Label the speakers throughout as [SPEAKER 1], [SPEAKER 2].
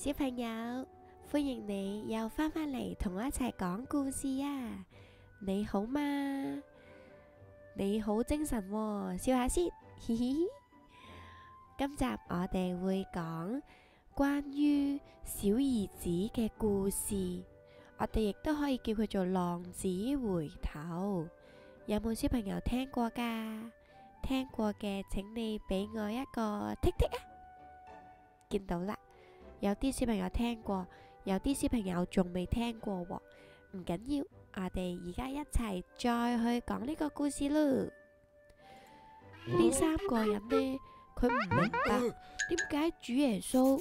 [SPEAKER 1] 小朋友，歡迎你又返返嚟同我一齊講故事啊！你好嗎？你好精神喎，笑下先，嘻嘻。今集我哋會講關於小兒子嘅故事，我哋亦都可以叫佢做浪子回頭。有冇小朋友聽過㗎？聽過嘅，請你俾我一個剔剔啊！見到啦。有啲小朋友聽過，有啲小朋友仲未聽過喎。唔緊要，我哋而家一齊再去講呢個故事咯。呢三個人呢，佢唔明白點解主耶穌，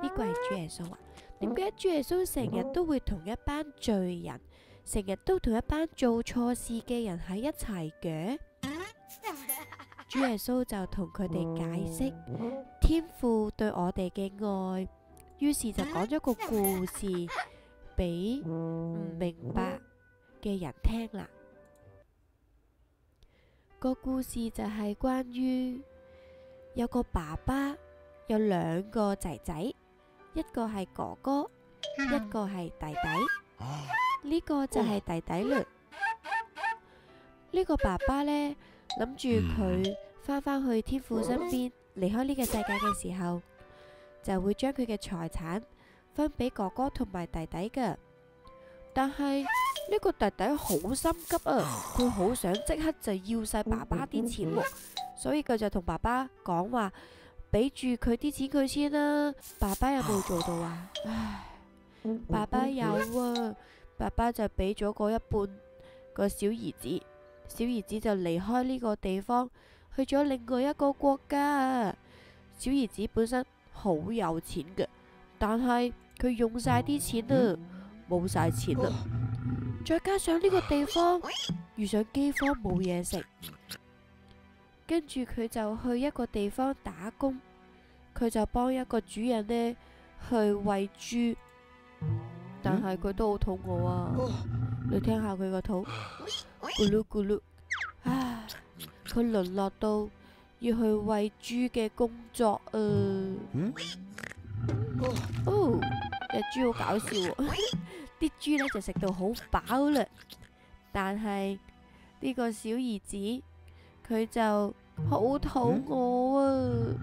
[SPEAKER 1] 呢個係主耶穌啊？點解主耶穌成日都會同一班罪人，成日都同一班做錯事嘅人喺一齊嘅？主耶穌就同佢哋解釋天父對我哋嘅愛。於是就講咗個故事俾唔明白嘅人聽啦。個故事就係關於有個爸爸有兩個仔仔，一個係哥哥，一個係弟弟。呢個就係弟弟嘞。呢個爸爸呢，諗住佢返去天父身邊，離開呢個世界嘅時候，就會將佢嘅財產分俾哥哥同埋弟弟嘅。但係呢個弟弟好心急啊，佢好想即刻就要晒爸爸啲錢喎，所以佢就同爸爸講話，俾住佢啲錢佢先啦。爸爸有冇做到啊？唉，爸爸有啊，爸爸就俾咗嗰一半個小兒子，小兒子就離開呢個地方，去咗另外一個國家。小兒子本身好有錢嘅，但係佢用晒啲錢啦，冇晒錢啦。再加上呢個地方遇上饑荒冇嘢食，跟住佢就去一個地方打工，佢就幫一個主人呢去餵豬，但係佢都好肚餓啊！你聽下佢個肚咕嚕咕嚕，唉，佢淪落到要去餵豬嘅工作啊！哦，隻豬好搞笑喎，啲豬呢就食到好飽啦，但係呢個小兒子佢就好肚餓啊，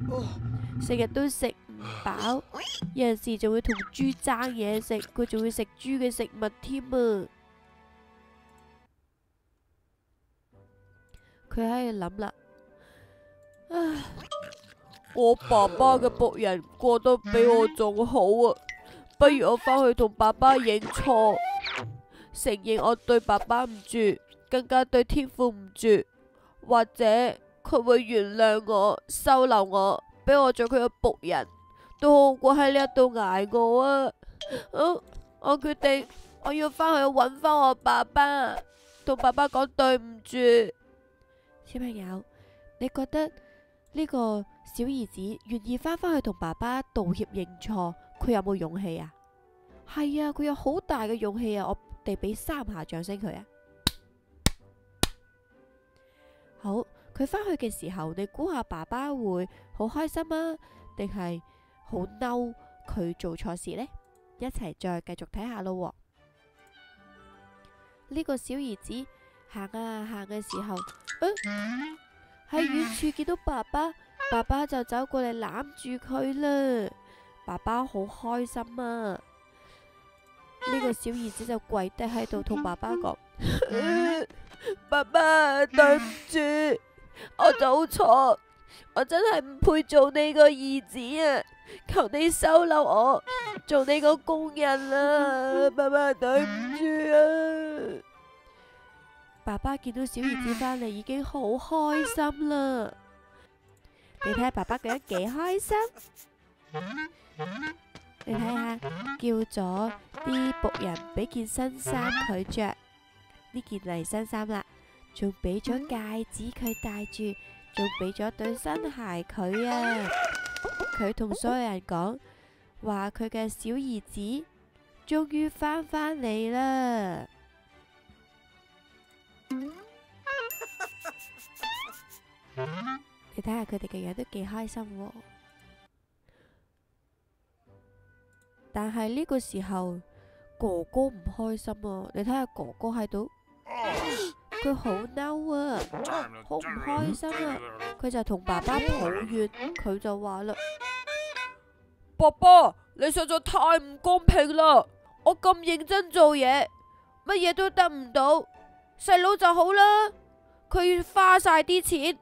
[SPEAKER 1] 成日都食唔飽，有陣時仲會同豬爭嘢食，佢仲會食豬嘅食物添啊！佢喺度諗啦，唉，我爸爸嘅僕人過得比我仲好啊，不如我返去同爸爸認錯，承認我對爸爸唔住，更加對天父唔住，或者佢會原諒我，收留我，俾我做佢嘅僕人，都好過喺呢一度捱餓啊！我決定我要返去搵返我爸爸，同爸爸講對唔住。小朋友，你覺得呢個小兒子願意返去同爸爸道歉認錯，佢有冇勇氣啊？係啊，佢有好大嘅勇氣啊！我哋俾3下掌聲佢啊！好，佢返去嘅時候，你估下爸爸會好開心啊，定係好嬲佢做錯事呢？一齊再繼續睇下咯。呢個小兒子行啊行嘅時候，喺遠處見到爸爸，爸爸就走過嚟攬住佢啦。爸爸好開心啊！呢個小兒子就跪低喺度同爸爸講：爸爸，對唔住，我做錯，我真係唔配做你個兒子啊！求你收留我，做你個工人啊！爸爸，對唔住啊！爸爸見到小兒子返嚟已經好開心啦，你睇下爸爸覺得幾開心？你睇下，叫咗啲僕人俾件新衫佢着，呢件係新衫啦，仲俾咗戒指佢戴住，仲俾咗對新鞋佢啊！佢同所有人講話，佢嘅小兒子終於返嚟啦！你睇下佢哋嘅樣都幾開心喎。但係呢個時候哥哥唔開心啊！你睇下哥哥喺度，佢好嬲啊，好唔開心啊！佢就同爸爸抱怨，佢就話啦：爸爸，你實在太唔公平啦！我咁認真做嘢，乜嘢都得唔到，細佬就好啦，佢花晒啲錢，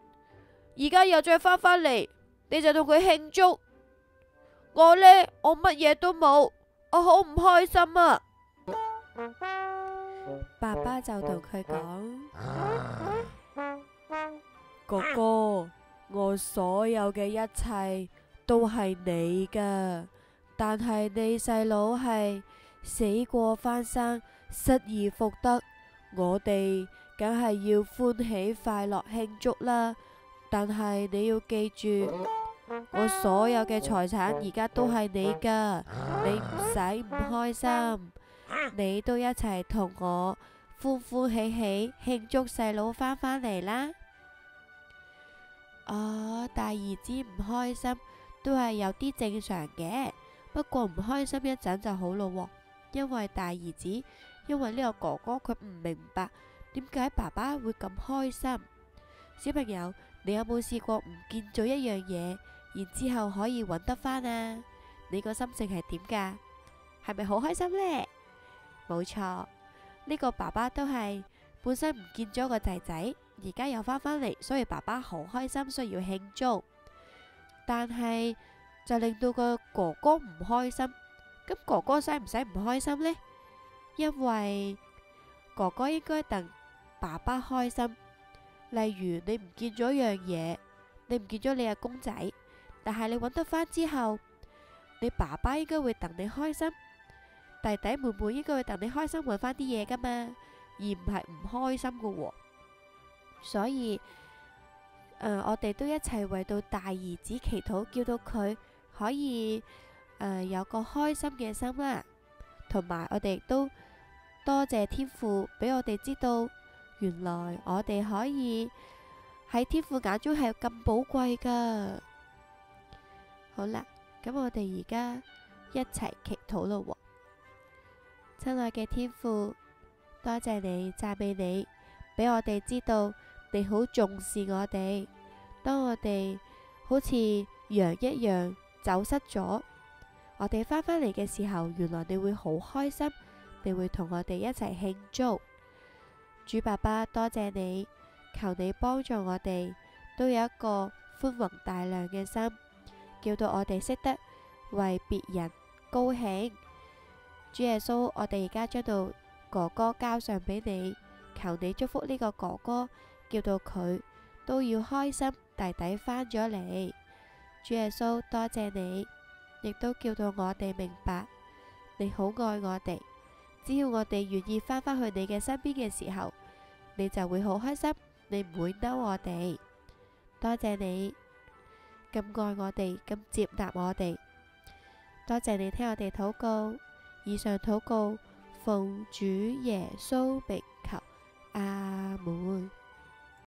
[SPEAKER 1] 而家又再翻返嚟，你就同佢慶祝。我呢，我乜嘢都冇，我好唔開心啊！爸爸就同佢講：哥哥，我所有嘅一切都係你噶，但係你細佬係死過翻生，失而復得，我哋梗係要歡喜快樂慶祝啦。但係你要記住，我所有嘅財產而家都係你噶，你唔使唔開心，你都一齊同我歡歡喜喜慶祝細佬返返嚟啦。大兒子唔開心都係有啲正常嘅，不過唔開心一陣就好咯，因為大兒子因為呢個哥哥佢唔明白點解爸爸會咁開心。小朋友，你有冇試過唔見咗一樣嘢，然之後可以揾得返啊？你個心情係點噶？係咪好開心呢？冇錯，呢個爸爸都係本身唔見咗個仔仔，而家又返返嚟，所以爸爸好開心，需要慶祝。但係就令到個哥哥唔開心。咁哥哥使唔使唔開心呢？因為哥哥應該等爸爸開心。例如你唔見咗樣嘢，你唔見咗你嘅公仔，但係你揾得返之後，你爸爸應該會戥你開心，弟弟妹妹應該會戥你開心揾返啲嘢噶嘛，而唔係唔開心噶喎。所以我哋都一齊為到大兒子祈禱，叫到佢可以有個開心嘅心啦。同埋我哋都多謝天父俾我哋知道，原來我哋可以喺天父眼中係咁寶貴噶。好啦，咁我哋而家一齊祈禱咯。親愛嘅天父，多謝你，讚美你，俾我哋知道你好重視我哋。當我哋好似羊一樣走失咗，我哋翻返嚟嘅時候，原來你會好開心，你會同我哋一齊慶祝。主爸爸，多謝你，求你幫助我哋都有一個寬宏大量嘅心，叫到我哋識得為別人高興。主耶穌，我哋而家將到哥哥交上俾你，求你祝福呢個哥哥，叫到佢都要開心，弟弟返咗嚟。主耶穌，多謝你，亦都叫到我哋明白你好愛我哋。只要我哋願意返返去你嘅身邊嘅時候，你就會好開心，你唔會嬲我哋。多謝你咁愛我哋，咁接納我哋。多謝你聽我哋禱告，以上禱告奉主耶穌名求，阿